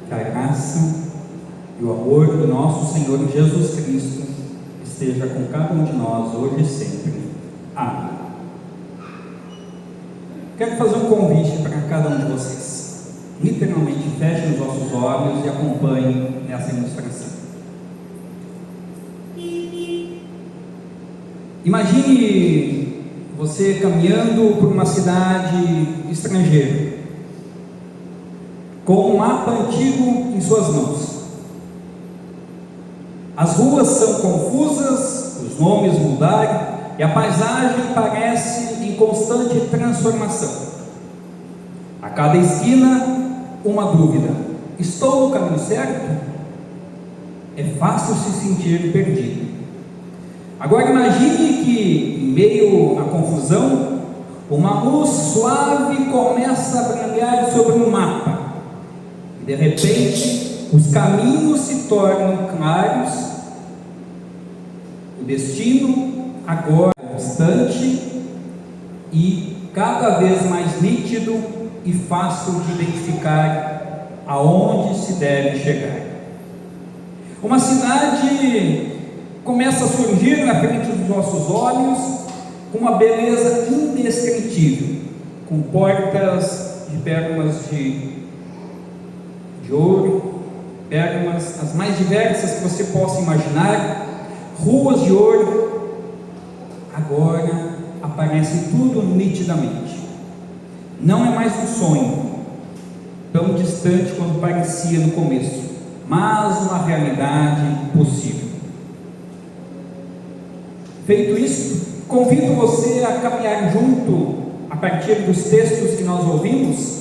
Que a graça e o amor do nosso Senhor Jesus Cristo esteja com cada um de nós, hoje e sempre. Amém. Quero fazer um convite para cada um de vocês. Literalmente, fechem os vossos olhos e acompanhem nessa ilustração. Imagine você caminhando por uma cidade estrangeira, com um mapa antigo em suas mãos. As ruas são confusas, os nomes mudaram e a paisagem parece em constante transformação. A cada esquina, uma dúvida: estou no caminho certo? É fácil se sentir perdido. Agora imagine que, em meio à confusão, uma luz suave começa a brilhar sobre um mapa. E de repente, os caminhos se tornam claros. O destino agora é constante e cada vez mais nítido e fácil de identificar aonde se deve chegar. Uma cidade começa a surgir na frente dos nossos olhos com uma beleza indescritível, com portas de pérolas de ouro, pérolas as mais diversas que você possa imaginar, ruas de ouro. Agora aparece tudo nitidamente. Não é mais um sonho, tão distante quanto parecia no começo, mas uma realidade possível. Feito isso, convido você a caminhar junto a partir dos textos que nós ouvimos.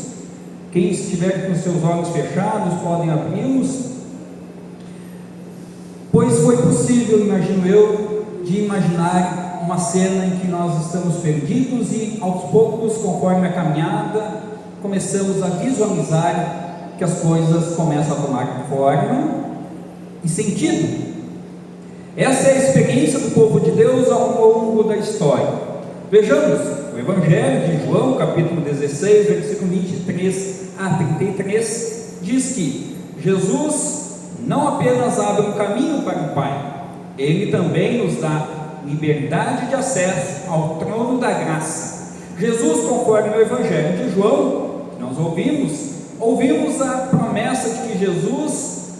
Quem estiver com seus olhos fechados podem abri-los, pois foi possível, imagino eu, de imaginar uma cena em que nós estamos perdidos e aos poucos, conforme a caminhada, começamos a visualizar que as coisas começam a tomar forma e sentido. Essa é a experiência do povo de Deus ao longo da história. Vejamos, o Evangelho de João, capítulo 16, versículo 23 a 33, diz que Jesus não apenas abre um caminho para o Pai, Ele também nos dá liberdade de acesso ao trono da graça. Jesus, conforme o Evangelho de João, que nós ouvimos a promessa de que Jesus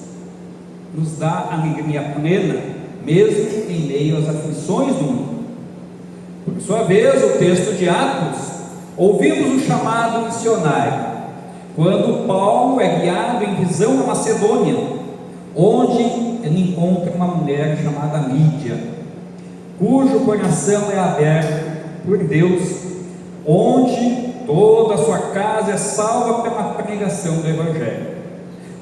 nos dá alegria plena, mesmo em meio às aflições do mundo. Por sua vez, o texto de Atos, ouvimos o chamado missionário, quando Paulo é guiado em visão na Macedônia, onde ele encontra uma mulher chamada Lídia, cujo coração é aberto por Deus, onde toda a sua casa é salva pela pregação do Evangelho.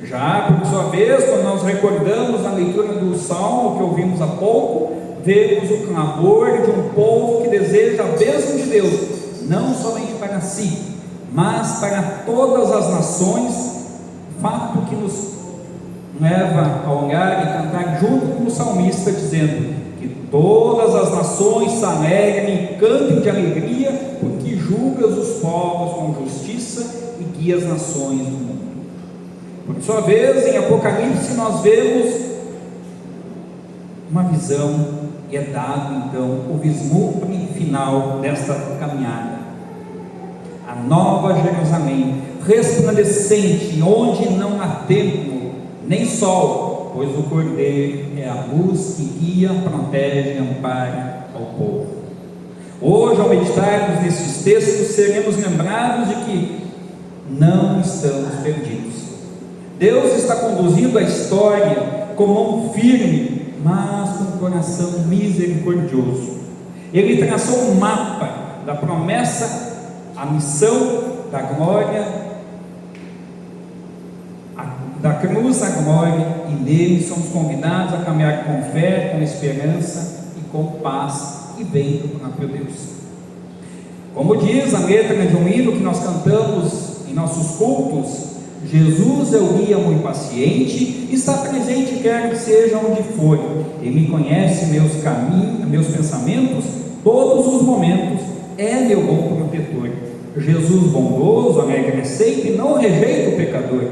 Já, por sua vez, quando nós recordamos a leitura do Salmo que ouvimos há pouco, vemos o clamor de um povo que deseja a bênção de Deus, não somente para si, mas para todas as nações, fato que nos leva a olhar e cantar junto com o salmista, dizendo que todas as nações se alegrem e cantem de alegria, porque julgas os povos com justiça e guias as nações do mundo. Por sua vez, em Apocalipse, nós vemos uma visão e é dado então o vislumbre final desta caminhada. A nova Jerusalém, resplandecente, onde não há tempo nem sol, pois o Cordeiro é a luz que guia, protege e ampara ao povo. Hoje, ao meditarmos nesses textos, seremos lembrados de que não estamos perdidos. Deus está conduzindo a história com mão firme, mas com coração misericordioso. Ele traçou um mapa da promessa, a missão da glória, da cruz à glória, e nele somos convidados a caminhar com fé, com esperança e com paz, e bem do próprio Deus. Como diz a letra de um hino que nós cantamos em nossos cultos, Jesus é o guia muito paciente, está presente quer que seja onde for. Ele conhece meus caminhos, meus pensamentos, todos os momentos, é meu bom protetor. Jesus bondoso, alegre sempre, não rejeita o pecador.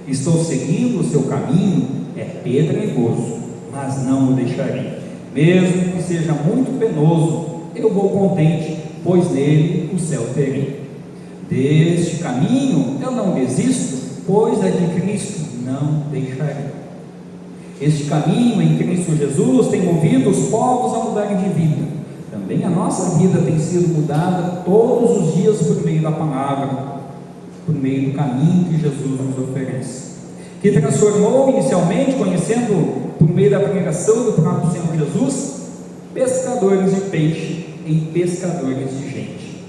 Estou seguindo o seu caminho, é pedregoso, mas não o deixarei. Mesmo que seja muito penoso, eu vou contente, pois nele o céu terei. Deste caminho eu não desisto, pois é de Cristo não deixarei. Este caminho em Cristo Jesus tem movido os povos a mudarem de vida. Também a nossa vida tem sido mudada todos os dias por meio da palavra, por meio do caminho que Jesus nos oferece, que transformou inicialmente, conhecendo por meio da pregação do próprio Senhor Jesus, pescadores de peixe em pescadores de gente.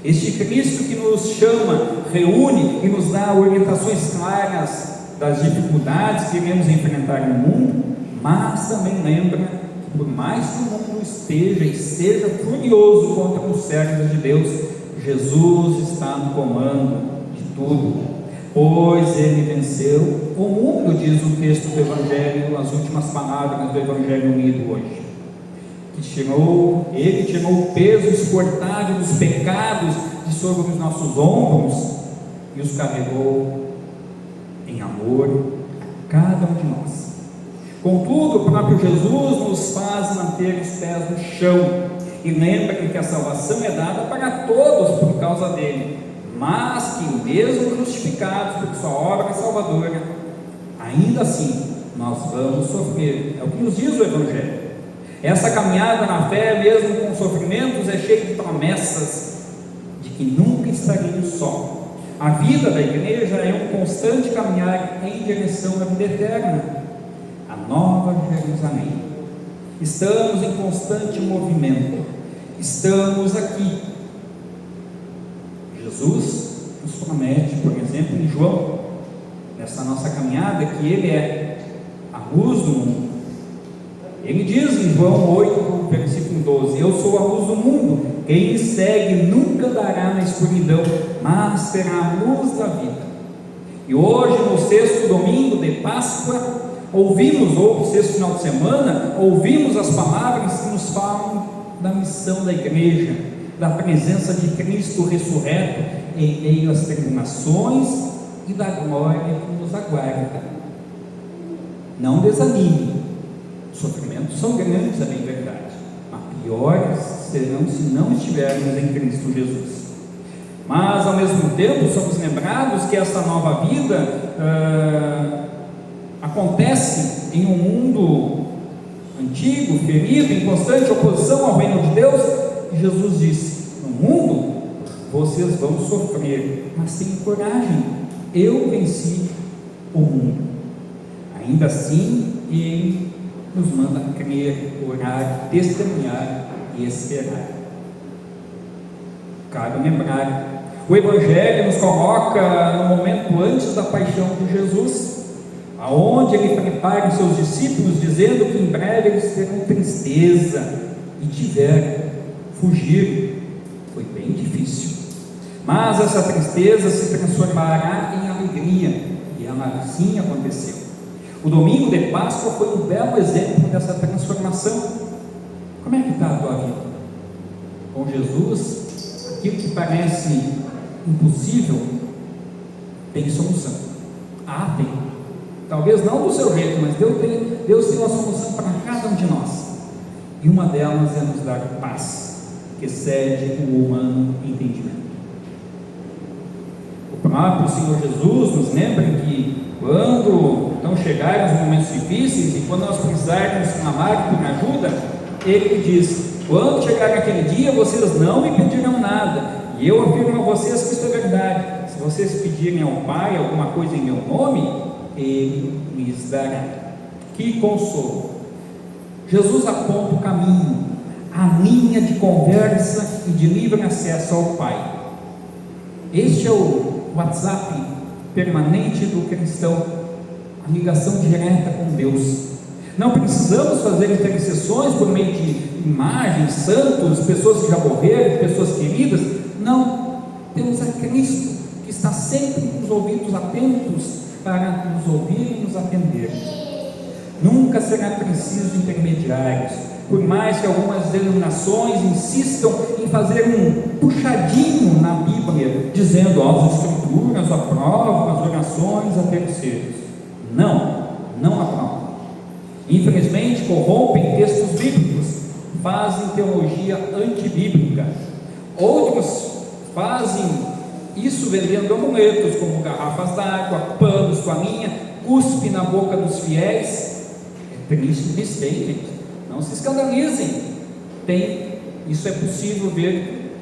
Este Cristo que nos chama, reúne e nos dá orientações claras das dificuldades que iremos enfrentar no mundo, mas também lembra que por mais que o mundo esteja e seja furioso contra os servos de Deus, Jesus está no comando de tudo, pois ele venceu o mundo, diz o texto do Evangelho, as últimas palavras do Evangelho lido hoje. Ele tirou o peso exportável dos pecados de sobre os nossos ombros e os carregou em amor a cada um de nós. Contudo, o próprio Jesus nos faz manter os pés no chão e lembra que a salvação é dada para todos por causa dele, mas que mesmo justificados por sua obra salvadora, ainda assim nós vamos sofrer. É o que nos diz o Evangelho. Essa caminhada na fé, mesmo com sofrimentos, é cheia de promessas de que nunca estaremos só. A vida da igreja é um constante caminhar em direção à vida eterna, a nova Jerusalém. Estamos em constante movimento, estamos aqui. Jesus nos promete, por exemplo, em João, nessa nossa caminhada, que Ele é a luz do mundo. Ele diz em João 8, versículo 12: eu sou a luz do mundo, quem me segue nunca andará na escuridão, mas terá a luz da vida. E hoje, no sexto domingo de Páscoa, ou sexto final de semana, ouvimos as palavras que nos falam da missão da igreja, da presença de Cristo ressurreto em meio às tribulações e da glória que nos aguarda. Não desanime. Os sofrimentos são grandes, é bem verdade, mas piores serão se não estivermos em Cristo Jesus. Mas ao mesmo tempo somos lembrados que essa nova vida acontece em um mundo antigo, ferido, em constante oposição ao reino de Deus. E Jesus disse: no mundo vocês vão sofrer, mas tenham coragem, eu venci o mundo. Ainda assim, Ele nos manda crer, orar, testemunhar e esperar. Cabe lembrar, o Evangelho nos coloca no momento antes da paixão de Jesus, aonde Ele prepara os seus discípulos, dizendo que em breve eles terão tristeza e tiveram, fugiram. Foi bem difícil, mas essa tristeza se transformará em alegria, e ela assim aconteceu. O domingo de Páscoa foi um belo exemplo dessa transformação. Como é que está a tua vida? Com Jesus, aquilo que parece impossível tem solução. Tem. Talvez não do seu jeito, mas Deus tem uma solução para cada um de nós. E uma delas é nos dar paz, que excede o humano entendimento. O próprio Senhor Jesus nos lembra que quando então chegarem os momentos difíceis e quando nós precisarmos clamar por ajuda, Ele diz: quando chegar aquele dia, vocês não me pedirão nada, e eu afirmo a vocês que isso é verdade, se vocês pedirem ao Pai alguma coisa em meu nome, Ele lhes dará. Que consolo! Jesus aponta o caminho, a linha de conversa e de livre acesso ao Pai. Este é o WhatsApp permanente do cristão, a ligação direta com Deus. Não precisamos fazer intercessões por meio de imagens, santos, pessoas que já morreram, pessoas queridas. Não, temos a Cristo, que está sempre com os ouvidos atentos para nos ouvir e nos atender. Nunca será preciso intermediários, por mais que algumas denominações insistam em fazer um puxadinho na Bíblia, dizendo: as escrituras aprovam as orações a terceiros. Não aprovam. Infelizmente, corrompem textos bíblicos, fazem teologia antibíblica. Outros fazem isso vendendo amuletos, como garrafas d'água, panos, toalhinha, cuspe na boca dos fiéis. É triste, gente. Não se escandalizem. Isso é possível ver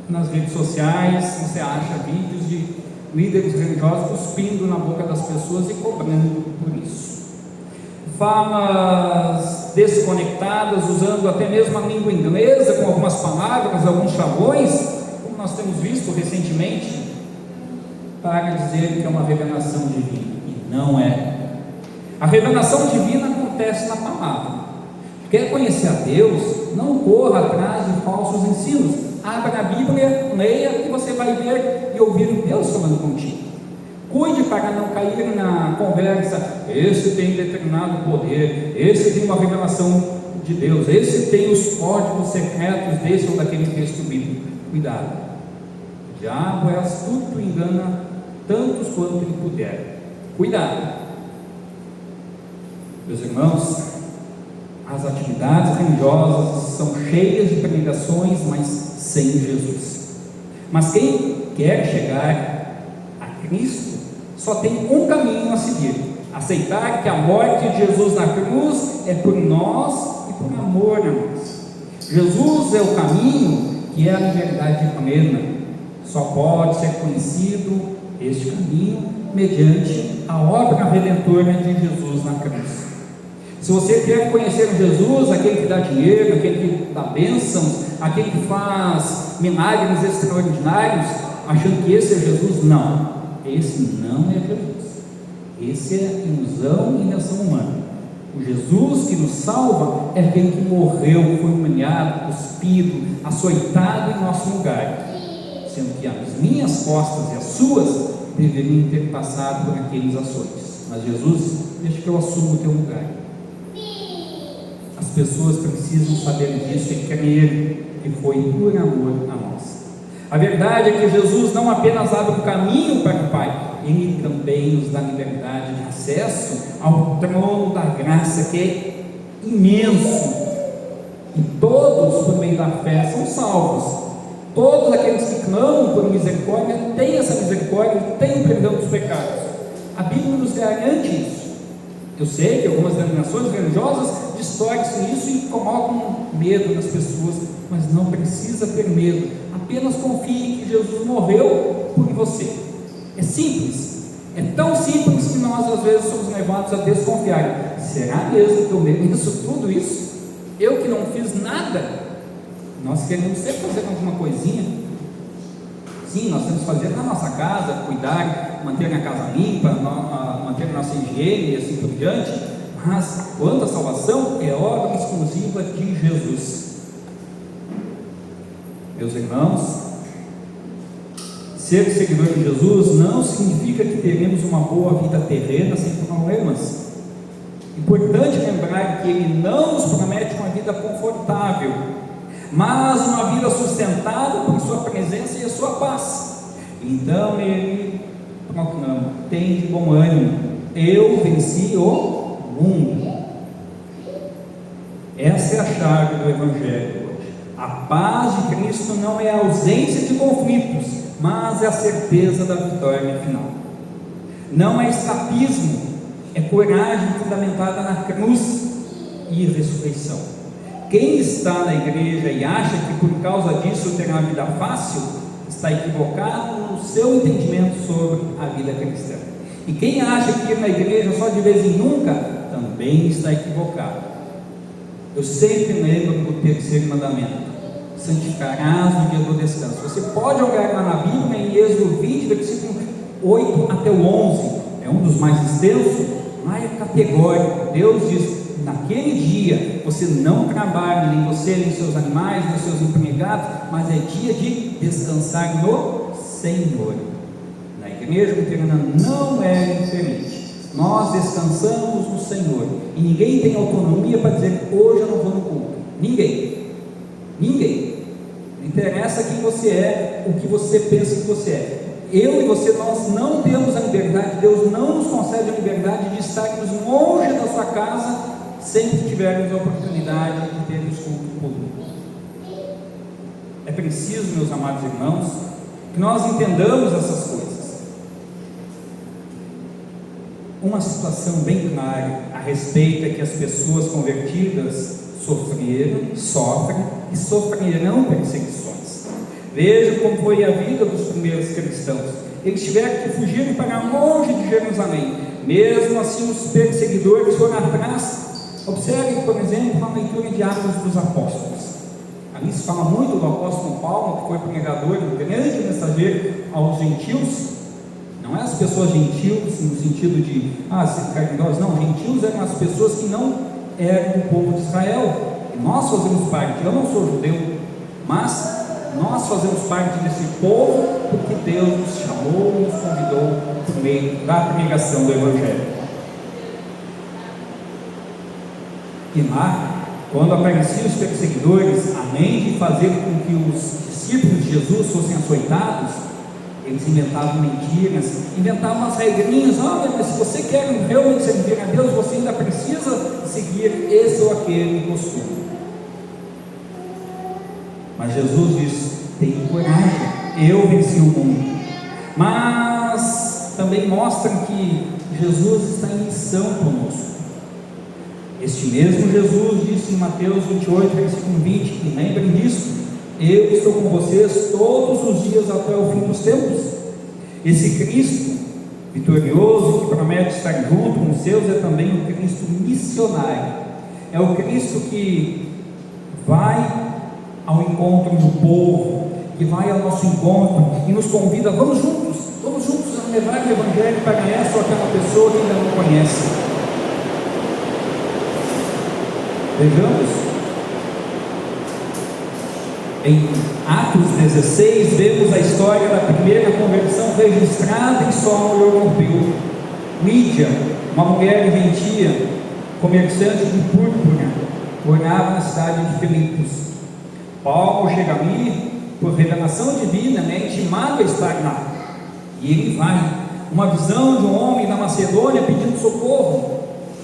nas redes sociais. Você acha vídeos de líderes religiosos cuspindo na boca das pessoas e cobrando por isso. Falas desconectadas, usando até mesmo a língua inglesa, com algumas palavras, alguns chavões, como nós temos visto recentemente, para dizer que é uma revelação divina, e não é. A revelação divina acontece na palavra. Quer conhecer a Deus? Não corra atrás de falsos ensinos. Abra a Bíblia, leia, e você vai ver e ouvir Deus falando contigo. Cuide para não cair na conversa: esse tem determinado poder, esse tem uma revelação de Deus, esse tem os códigos secretos desse ou daquele texto bíblico. Cuidado. O diabo é astuto e engana tantos quanto ele puder. Cuidado. Meus irmãos, as atividades religiosas são cheias de pregações, mas sem Jesus. Mas quem quer chegar a Cristo só tem um caminho a seguir: aceitar que a morte de Jesus na cruz é por nós e por amor a nós. Jesus é o caminho, que é a liberdade plena. Só pode ser conhecido este caminho mediante a obra redentora de Jesus na cruz. Se você quer conhecer Jesus, aquele que dá dinheiro, aquele que dá bênçãos, aquele que faz milagres extraordinários, achando que esse é Jesus, não. Esse não é Jesus. Esse é ilusão e invenção humana. O Jesus que nos salva é aquele que morreu, foi humilhado, cuspido, açoitado em nosso lugar, sendo que as minhas costas e as suas deveriam ter passado por aqueles açoites. Mas Jesus, deixa que eu assumo o teu lugar. As pessoas precisam saber disso e crer que foi por amor a nós. A verdade é que Jesus não apenas abre o caminho para o Pai, Ele também nos dá liberdade de acesso ao trono da graça, que é imenso, e todos, por meio da fé, são salvos. Todos aqueles que clamam por misericórdia têm essa misericórdia, têm o perdão dos pecados. A Bíblia nos garante isso. Eu sei que algumas denominações religiosas distorcem isso e colocam medo nas pessoas, mas não precisa ter medo. Apenas confie que Jesus morreu por você. É simples. É tão simples que nós às vezes somos levados a desconfiar. Será mesmo que eu mereço tudo isso? Eu que não fiz nada? Nós queremos sempre fazer alguma coisinha. Sim, nós temos que fazer na nossa casa, cuidar, manter a casa limpa, manter a nossa higiene e assim por diante. Mas quanto à salvação, é obra exclusiva de Jesus. Meus irmãos, ser seguidor de Jesus não significa que teremos uma boa vida terrena sem problemas. Importante lembrar que Ele não nos promete uma vida confortável, mas uma vida sustentada por sua presença e a sua paz. Então Ele proclama: tem de bom ânimo, eu venci o mundo. Essa é a chave do Evangelho. A paz de Cristo não é a ausência de conflitos, mas é a certeza da vitória final. Não é escapismo, é coragem fundamentada na cruz e ressurreição. Quem está na igreja e acha que por causa disso terá uma vida fácil, está equivocado no seu entendimento sobre a vida cristã. E quem acha que ir na igreja só de vez em nunca, também está equivocado. Eu sempre lembro do terceiro mandamento: santificarás no dia do descanso. Você pode olhar lá na Bíblia, em Êxodo 20, versículo 8 até o 11, é um dos mais extensos, mas é categórico. Deus diz: naquele dia você não trabalha, nem você, nem seus animais, nem seus empregados, mas é dia de descansar no Senhor. Na igreja luterana não é diferente. Nós descansamos no Senhor, e ninguém tem autonomia para dizer: hoje eu não vou no culto. Ninguém. Não interessa quem você é, o que você pensa que você é. Eu e você, nós não temos a liberdade, Deus não para casa sempre que tivermos a oportunidade de ter os cultos públicos. É preciso, meus amados irmãos, que nós entendamos essas coisas. Uma situação bem clara a respeito é que as pessoas convertidas sofrem e sofrerão perseguições. Veja como foi a vida dos primeiros cristãos. Eles tiveram que fugir para longe de Jerusalém. Mesmo assim, os perseguidores foram atrás. Observe, por exemplo, a leitura de Atos dos Apóstolos. Ali se fala muito do apóstolo Paulo, que foi pregador, um grande mensageiro aos gentios. Não é as pessoas gentios no sentido de ser caridosos, não. Gentios eram as pessoas que não eram do povo de Israel. E nós fazemos parte. Eu não sou judeu, mas nós fazemos parte desse povo porque Deus nos chamou, nos convidou por meio da pregação do Evangelho. E lá, quando apareciam os perseguidores, além de fazer com que os discípulos de Jesus fossem açoitados, eles inventavam mentiras, inventavam umas regrinhas. Olha, mas se você quer realmente servir a Deus, você ainda precisa seguir esse ou aquele costume. Mas Jesus disse: tenha coragem, eu venci o mundo. Mas também mostra que Jesus está em missão conosco. Este mesmo Jesus disse em Mateus 28, versículo 20, e lembrem disso: eu estou com vocês todos os dias até o fim dos tempos. Esse Cristo vitorioso, que promete estar junto com os seus, é também o Cristo missionário. É o Cristo que vai ao encontro do povo, que vai ao nosso encontro e nos convida: vamos juntos a levar o Evangelho para essa ou aquela pessoa que ainda não conhece. Vejamos, em Atos 16, vemos a história da primeira conversão registrada em solo europeu. Lídia, uma mulher gentia, comerciante de púrpura, morava na cidade de Filipos. Paulo chega ali, por revelação divina, é intimado a estar lá. E ele vai. Uma visão de um homem da Macedônia pedindo socorro.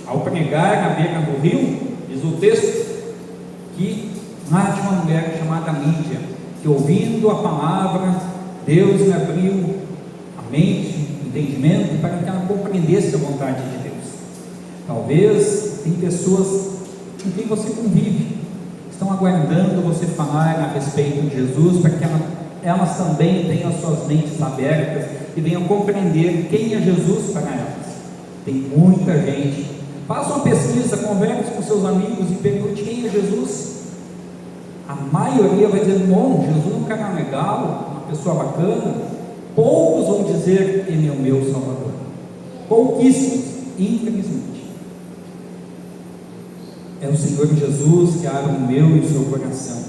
Ao pregar na beira do rio, diz o texto, que lá tinha uma mulher chamada Lídia, que ouvindo a palavra, Deus lhe abriu a mente, o entendimento, para que ela compreendesse a vontade de Deus. Talvez tem pessoas com quem você convive, estão aguardando você falar a respeito de Jesus, para que elas também tenham as suas mentes abertas e venham compreender quem é Jesus para elas. Tem muita gente. Faça uma pesquisa, converse com seus amigos e pergunte quem é Jesus. A maioria vai dizer: não, Jesus é um cara legal, uma pessoa bacana. Poucos vão dizer: ele é o meu Salvador. Pouquíssimos, infelizmente. É o Senhor Jesus que abre o meu e o seu coração.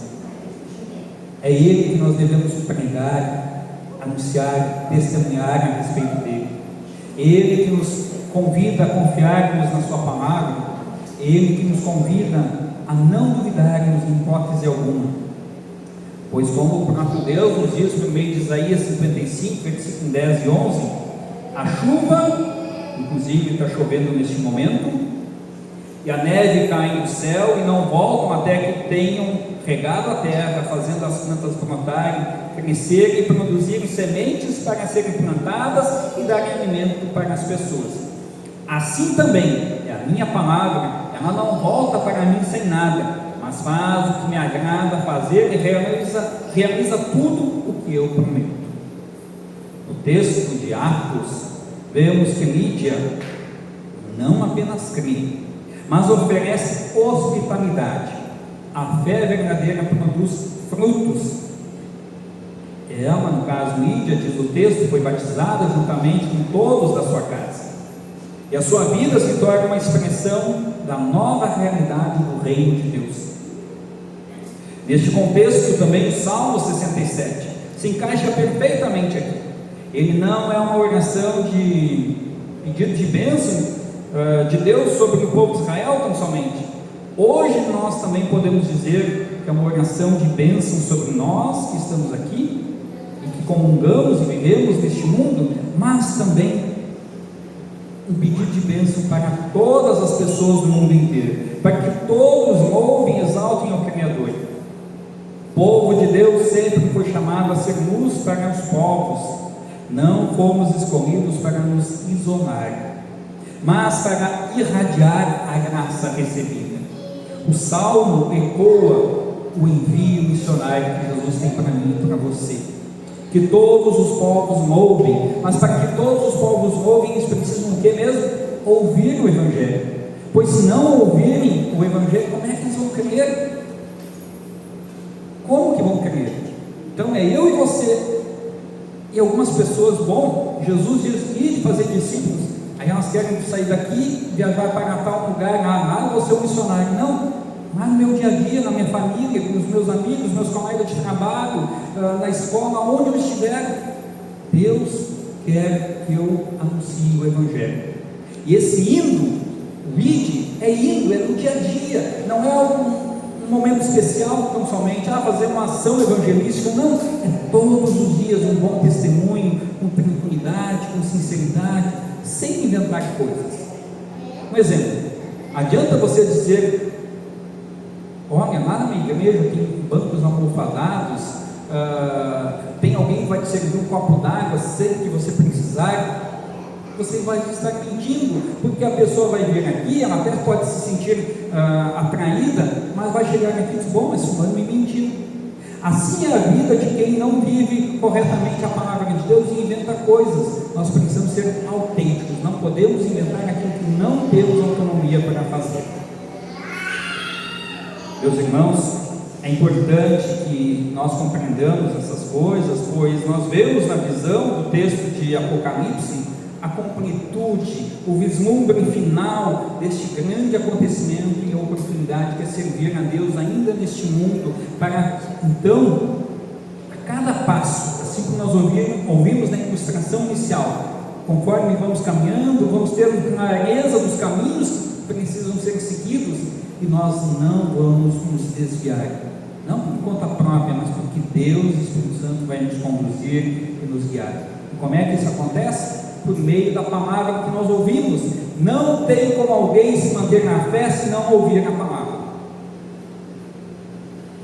É Ele que nós devemos pregar, anunciar, testemunhar a respeito dele. Ele que nos convida a confiarmos na sua palavra. Ele que nos convida a não duvidarmos em hipótese alguma. Pois como o próprio Deus nos diz por meio de Isaías 55, versículo 10 e 11, a chuva, inclusive está chovendo neste momento, e a neve cai do céu e não voltam até que tenham regado a terra, fazendo as plantas brotarem, crescerem e produzirem sementes para serem plantadas e darem alimento para as pessoas. Assim também é a minha palavra, ela não volta para mim sem nada, mas faz o que me agrada fazer e realiza tudo o que eu prometo. No texto de Atos, vemos que Lídia não apenas crê, mas oferece hospitalidade. A fé verdadeira produz frutos. Ela, no caso Lídia, diz o texto, foi batizada juntamente com todos da sua casa. E a sua vida se torna uma expressão da nova realidade do reino de Deus. Neste contexto também o Salmo 67 se encaixa perfeitamente aqui. Ele não é uma oração de pedido de bênção de Deus sobre o povo de Israel tão somente. Hoje nós também podemos dizer que é uma oração de bênção sobre nós que estamos aqui e que comungamos e vivemos neste mundo, mas também um pedido de bênção para todas as pessoas do mundo inteiro, para que todos louvem e exaltem ao Criador. O povo de Deus sempre foi chamado a ser luz para os povos. Não fomos escolhidos para nos isolar, mas para irradiar a graça recebida. O Salmo ecoa o envio missionário que Jesus tem para mim e para você. Que todos os povos louvem, mas para que todos os povos louvem, eles precisam o que mesmo? Ouvir o Evangelho. Pois se não ouvirem o Evangelho, como é que eles vão crer? Como que vão crer? Então é eu e você. E algumas pessoas, bom, Jesus diz: ide fazer discípulos. Aí elas querem sair daqui, viajar para tal lugar, eu vou ser um missionário. Não, mas no meu dia a dia, na minha família, com os meus amigos, meus colegas de trabalho, na escola, onde eu estiver, Deus quer que eu anuncie o Evangelho. E esse indo, o ide, é indo, é no dia a dia, não é um momento especial tão somente, fazer uma ação evangelística, não, é todos os dias um bom testemunho, com tranquilidade, com sinceridade, sem inventar coisas. Um exemplo, adianta você dizer: olha, lá na minha igreja tem bancos almofadados, tem alguém que vai te servir um copo d'água sempre que você precisar. Você vai estar mentindo, porque a pessoa vai vir aqui, ela até pode se sentir atraída, mas vai chegar aqui e dizer: bom, esse fulano me mentiu. Assim é a vida de quem não vive corretamente a palavra de Deus e inventa coisas. Nós precisamos ser autênticos, não podemos inventar aquilo que não temos autonomia para fazer. Meus irmãos, é importante que nós compreendamos essas coisas, pois nós vemos na visão do texto de Apocalipse a completude, o vislumbre final deste grande acontecimento e a oportunidade que é servir a Deus ainda neste mundo, para então, a cada passo, assim como nós ouvimos na ilustração inicial, conforme vamos caminhando, vamos ter clareza dos caminhos que precisam ser seguidos, e nós não vamos nos desviar, não por conta própria, mas porque Deus, o Espírito Santo, vai nos conduzir e nos guiar. E como é que isso acontece? Por meio da palavra que nós ouvimos. Não tem como alguém se manter na fé se não ouvir a palavra.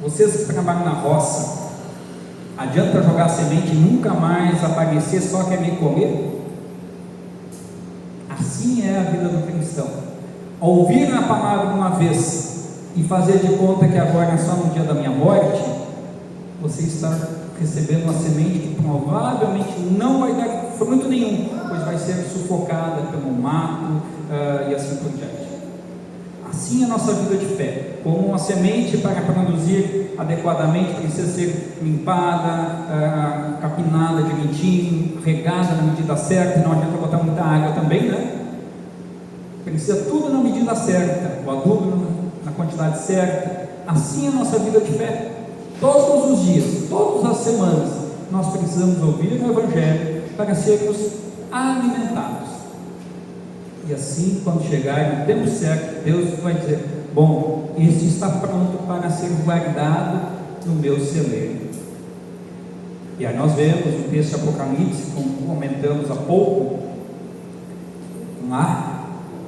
Vocês que trabalham na roça, adianta jogar semente e nunca mais aparecer, só querer comer? Assim é a vida do cristão. Ouvir a palavra uma vez e fazer de conta que agora é só no dia da minha morte, você está recebendo uma semente que provavelmente não vai dar fruto nenhum, pois vai ser sufocada pelo mato e assim por diante. Assim é a nossa vida de fé. Como uma semente, para produzir adequadamente, precisa ser limpada, capinada direitinho, regada na medida certa. Não adianta botar muita água também, né? Precisa tudo na medida certa, o adubo na quantidade certa. Assim é a nossa vida de fé. Todos os dias, todas as semanas, nós precisamos ouvir o Evangelho para sermos alimentados. E assim, quando chegar no tempo certo, Deus vai dizer: bom, este está pronto para ser guardado no meu celeiro. E aí nós vemos no texto de Apocalipse, como comentamos há pouco, lá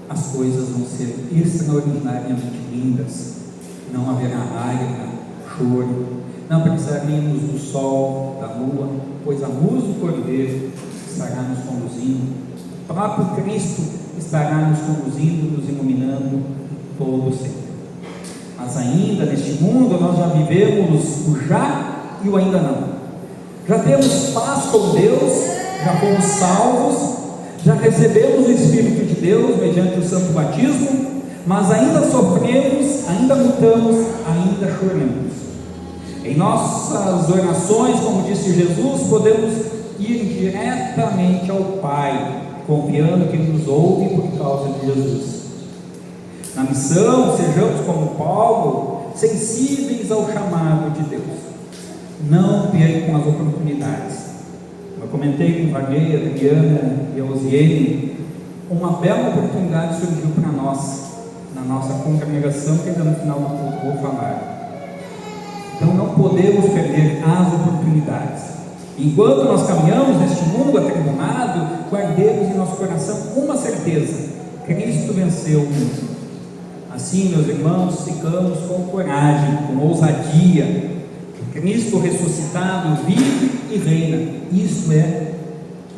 as coisas vão ser extraordinariamente lindas. Não haverá lágrima, choro, não precisaremos do sol, da lua, pois a luz do Cordeiro estará nos conduzindo, o próprio Cristo estará nos conduzindo, nos iluminando todo o sempre. Mas ainda neste mundo nós já vivemos o já e o ainda não. Já temos paz com Deus, já fomos salvos, já recebemos o Espírito de Deus mediante o santo batismo, mas ainda sofremos, ainda lutamos, ainda choramos. Em nossas orações, como disse Jesus, podemos ir diretamente ao Pai, confiando que Ele nos ouve por causa de Jesus. Na missão, sejamos como Paulo, sensíveis ao chamado de Deus. Não percam as oportunidades. Eu comentei com Vaguei, Adriana e a Osiene, uma bela oportunidade surgiu para nós, na nossa congregação, que ainda no final do culto vou falar. Então não podemos perder as oportunidades. Enquanto nós caminhamos neste mundo atribulado, guardemos em nosso coração uma certeza: Cristo venceu o mundo. Assim, meus irmãos, ficamos com coragem, com ousadia. Cristo ressuscitado vive e reina. Isto é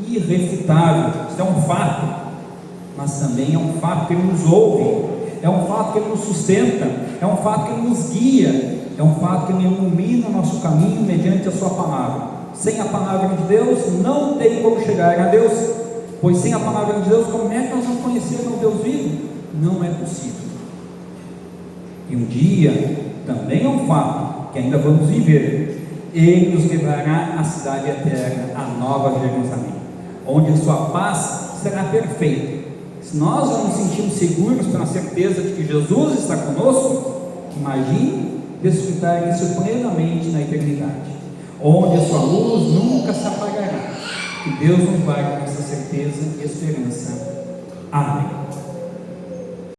irrefutável, isto é um fato. Mas também é um fato que Ele nos ouve, é um fato que Ele nos sustenta, é um fato que Ele nos guia, é um fato que Ele ilumina o nosso caminho mediante a Sua palavra. Sem a palavra de Deus não tem como chegar a Deus, pois sem a palavra de Deus, como é que nós vamos conhecer o Deus vivo? Não é possível. E um dia, também é um fato que ainda vamos viver, Ele nos levará à cidade eterna, a Nova Jerusalém, onde a Sua paz será perfeita. Se nós não nos sentimos seguros pela certeza de que Jesus está conosco, imagine desfrutar isso plenamente na eternidade, onde a Sua luz nunca se apagará. Que Deus nos guarde com essa certeza e esperança. Amém.